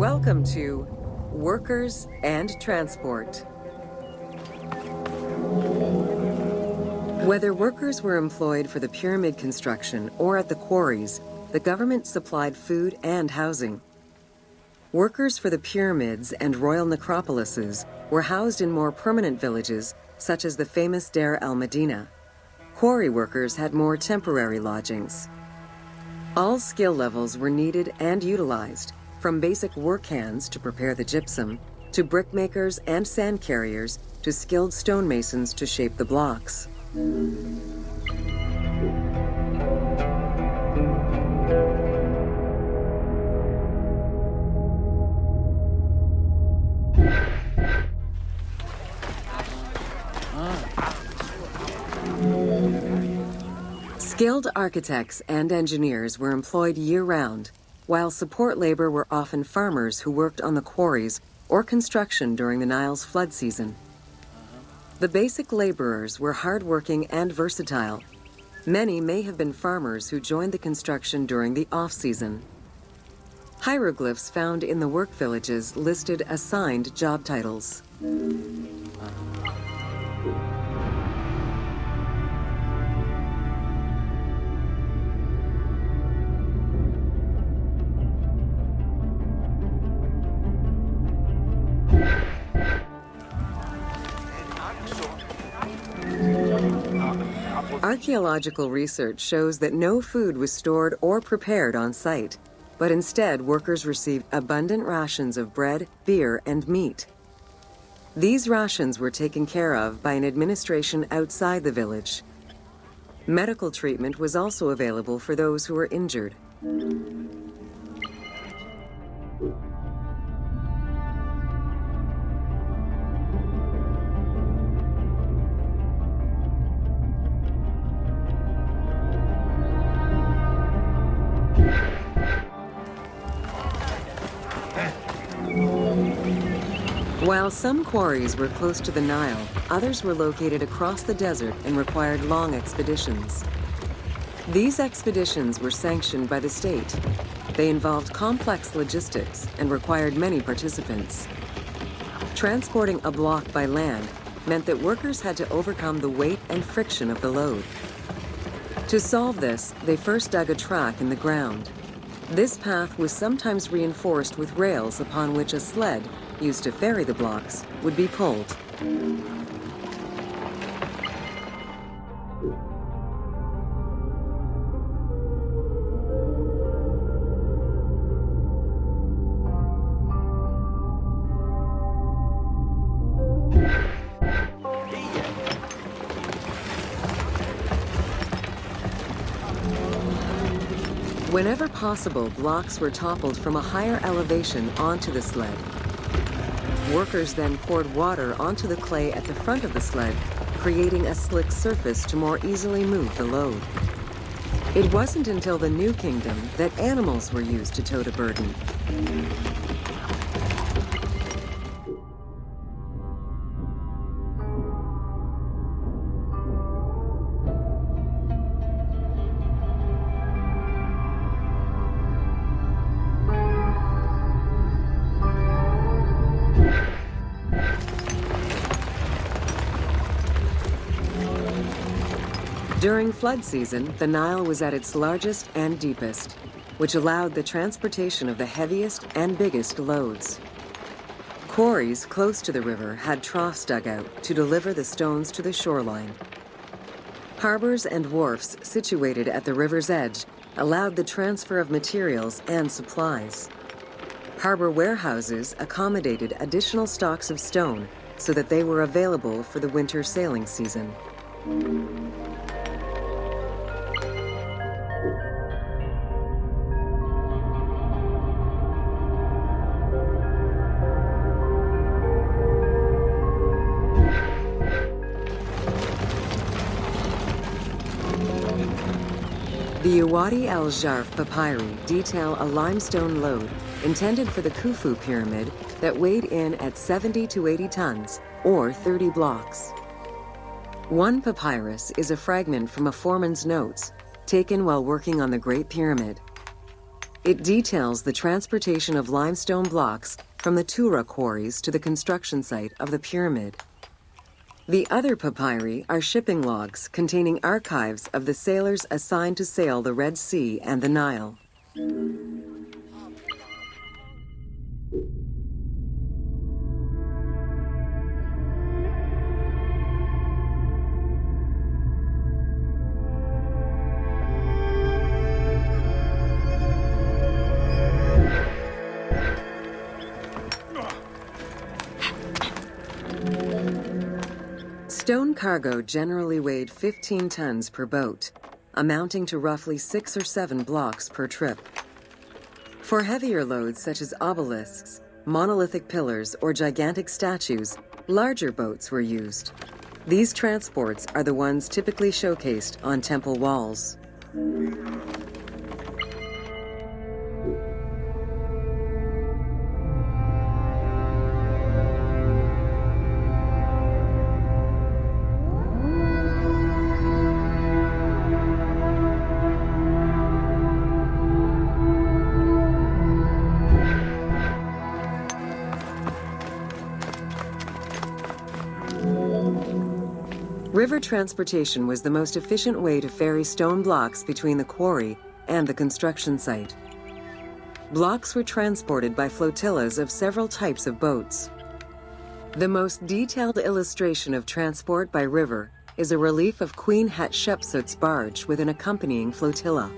Welcome to Workers and Transport. Whether workers were employed for the pyramid construction or at the quarries, the government supplied food and housing. Workers for the pyramids and royal necropolises were housed in more permanent villages, such as the famous Deir el-Medina. Quarry workers had more temporary lodgings. All skill levels were needed and utilized, from basic work hands to prepare the gypsum, to brickmakers and sand carriers, to skilled stonemasons to shape the blocks. Skilled architects and engineers were employed year-round, while support labor were often farmers who worked on the quarries or construction during the Nile's flood season. The basic laborers were hard-working and versatile. Many may have been farmers who joined the construction during the off-season. Hieroglyphs found in the work villages listed assigned job titles. Archaeological research shows that no food was stored or prepared on site, but instead workers received abundant rations of bread, beer, and meat. These rations were taken care of by an administration outside the village. Medical treatment was also available for those who were injured. While some quarries were close to the Nile, others were located across the desert and required long expeditions. These expeditions were sanctioned by the state. They involved complex logistics and required many participants. Transporting a block by land meant that workers had to overcome the weight and friction of the load. To solve this, they first dug a track in the ground. This path was sometimes reinforced with rails upon which a sled, used to ferry the blocks, would be pulled. Whenever possible, blocks were toppled from a higher elevation onto the sled. Workers then poured water onto the clay at the front of the sled, creating a slick surface to more easily move the load. It wasn't until the New Kingdom that animals were used to tote a burden. During flood season, the Nile was at its largest and deepest, which allowed the transportation of the heaviest and biggest loads. Quarries close to the river had troughs dug out to deliver the stones to the shoreline. Harbors and wharfs situated at the river's edge allowed the transfer of materials and supplies. Harbor warehouses accommodated additional stocks of stone so that they were available for the winter sailing season. The Wadi el-Jarf papyri detail a limestone load intended for the Khufu pyramid that weighed in at 70 to 80 tons, or 30 blocks. One papyrus is a fragment from a foreman's notes, taken while working on the Great Pyramid. It details the transportation of limestone blocks from the Tura quarries to the construction site of the pyramid. The other papyri are shipping logs containing archives of the sailors assigned to sail the Red Sea and the Nile. Stone cargo generally weighed 15 tons per boat, amounting to roughly 6 or 7 blocks per trip. For heavier loads such as obelisks, monolithic pillars, or gigantic statues, larger boats were used. These transports are the ones typically showcased on temple walls. River transportation was the most efficient way to ferry stone blocks between the quarry and the construction site. Blocks were transported by flotillas of several types of boats. The most detailed illustration of transport by river is a relief of Queen Hatshepsut's barge with an accompanying flotilla.